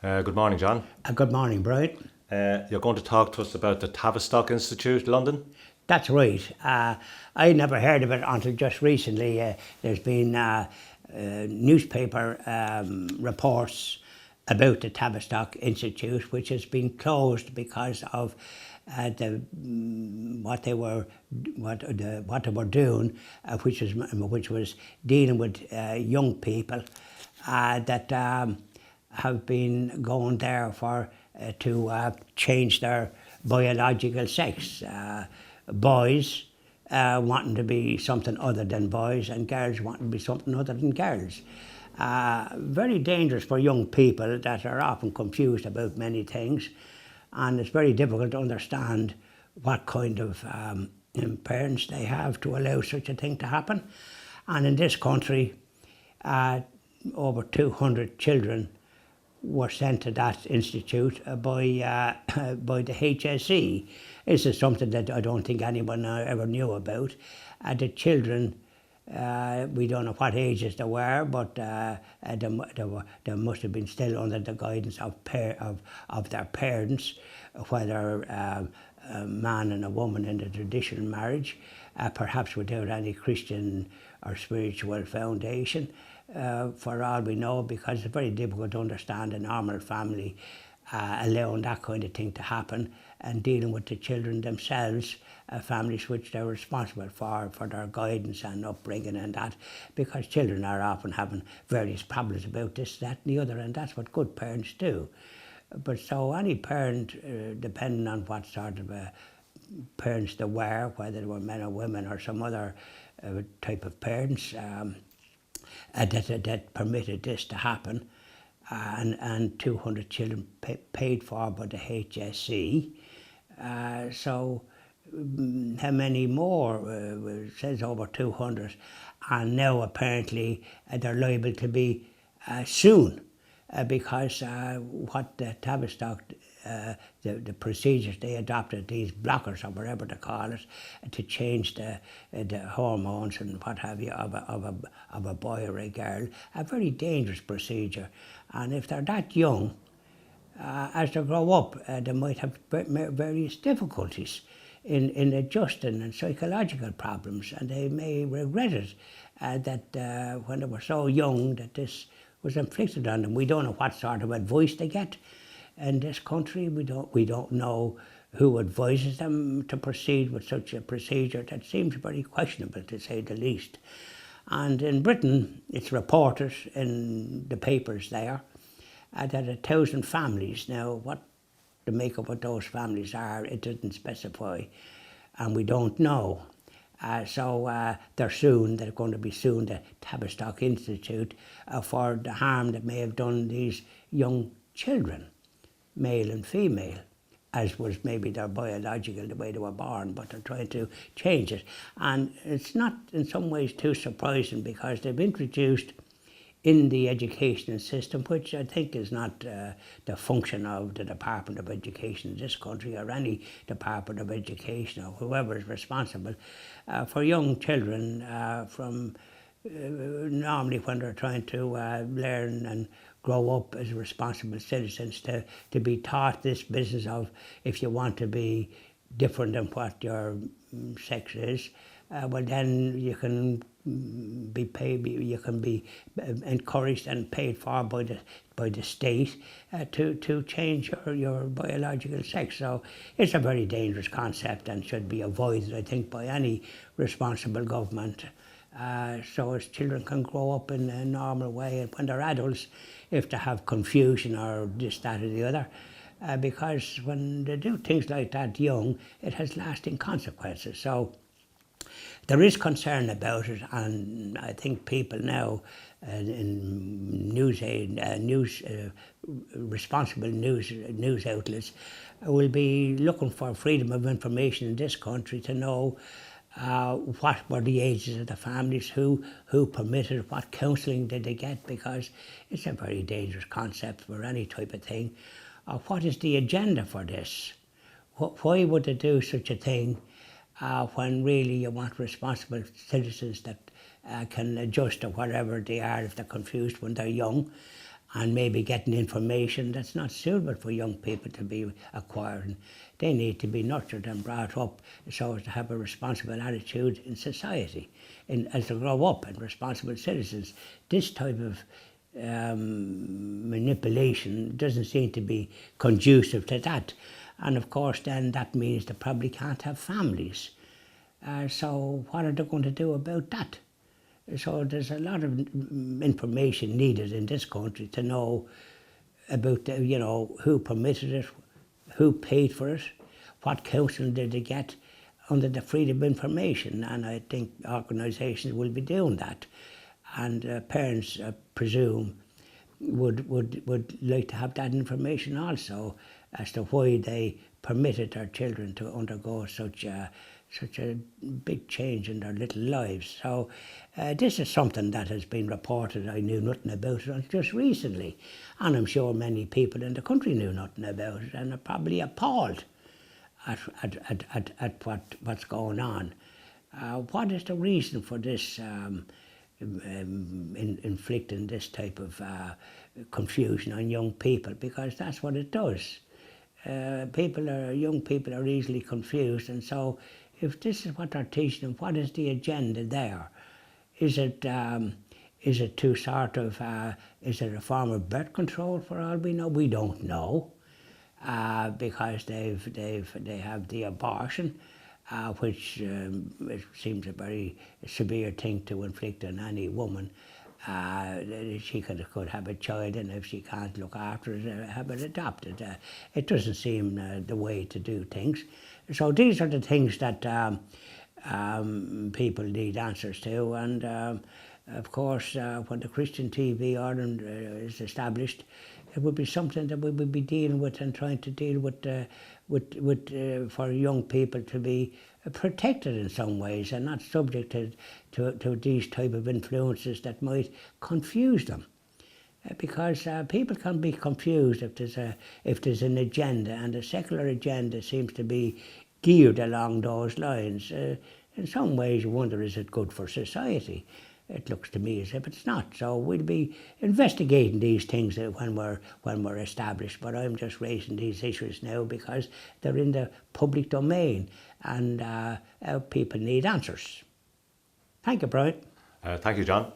Good morning, John. Good morning, Brian. You're going to talk to us about the Tavistock Institute, London. That's right. I never heard of it until just recently. There's been newspaper reports about the Tavistock Institute, which has been closed because of what they were doing, which was dealing with young people that have been going there for to change their biological sex. Boys wanting to be something other than boys, and girls wanting to be something other than girls. Very dangerous for young people that are often confused about many things, and it's very difficult to understand what kind of parents they have to allow such a thing to happen. And in this country, over 200 children were sent to that institute by the HSE. This is something that I don't think anyone ever knew about. The children, we don't know what ages they were, but they must have been still under the guidance of their parents, whether a man and a woman in the traditional marriage, perhaps without any Christian or spiritual foundation. For all we know, because it's very difficult to understand a normal family allowing that kind of thing to happen, and dealing with the children themselves, families which they're responsible for their guidance and upbringing and that, because children are often having various problems about this, that and the other, and that's what good parents do. But so any parent, depending on what sort of parents they were, whether they were men or women or some other type of parents, that permitted this to happen, and 200 children paid for by the HSE. So how many more? It says over 200, and now apparently they're liable to be soon, because what the Tavistock, the procedures they adopted, these blockers or whatever they call it, to change the hormones and what have you of a boy or a girl, a very dangerous procedure. And if they're that young, as they grow up, they might have various difficulties in adjusting, and psychological problems, and they may regret it that when they were so young that this was inflicted on them. We don't know what sort of advice they get in this country. We don't know who advises them to proceed with such a procedure that seems very questionable, to say the least. And in Britain, it's reported in the papers there that 1,000 families, now what the makeup of those families are, it doesn't specify, and we don't know. So they're going to be suing the Tavistock Institute for the harm that may have done these young children, male and female, as was maybe their biological, the way they were born, but they're trying to change it. And it's not in some ways too surprising, because they've introduced in the education system, which I think is not the function of the Department of Education in this country, or any Department of Education, or whoever is responsible, for young children from normally when they're trying to learn and grow up as responsible citizens, to be taught this business of, if you want to be different than what your sex is, well then you can be paid, you can be encouraged and paid for by the state to change your biological sex. So it's a very dangerous concept and should be avoided, I think, by any responsible government. So as children can grow up in a normal way, and when they're adults, if they have confusion or this, that or the other, because when they do things like that young, it has lasting consequences. So there is concern about it, and I think people now in responsible news outlets will be looking for freedom of information in this country to know what were the ages of the families, who permitted, what counselling did they get, because it's a very dangerous concept for any type of thing. What is the agenda for this? Why would they do such a thing when really you want responsible citizens that can adjust to whatever they are if they're confused when they're young? and maybe getting information that's not suitable for young people to be acquiring. They need to be nurtured and brought up so as to have a responsible attitude in society, as they grow up and responsible citizens. This type of manipulation doesn't seem to be conducive to that. And of course then that means they probably can't have families. So what are they going to do about that? So there's a lot of information needed in this country to know about, who permitted it, who paid for it, what counselling did they get under the freedom of information. And I think organisations will be doing that. And parents, I presume, would like to have that information also as to why they permitted their children to undergo such a big change in their little lives. So this is something that has been reported. I knew nothing about it just recently, and I'm sure many people in the country knew nothing about it and are probably appalled at what's going on. What is the reason for this inflicting this type of confusion on young people? Because that's what it does. Young people are easily confused, and so if this is what they're teaching them, what is the agenda there? Is it to sort of is it a form of birth control for all we know? We don't know, because they have the abortion, which it seems a very severe thing to inflict on any woman. She could have a child, and if she can't look after it, have it adopted. It doesn't seem the way to do things. So these are the things that people need answers to, and of course when the Christian TV Ireland is established, it would be something that we would be dealing with and trying to deal with for young people to be protected in some ways and not subjected to these type of influences that might confuse them. Because people can be confused if there's an agenda, and the secular agenda seems to be geared along those lines. In some ways you wonder, is it good for society? It looks to me as if it's not. So we'll be investigating these things when we're established. But I'm just raising these issues now because they're in the public domain, and people need answers. Thank you, Brian. Thank you, John.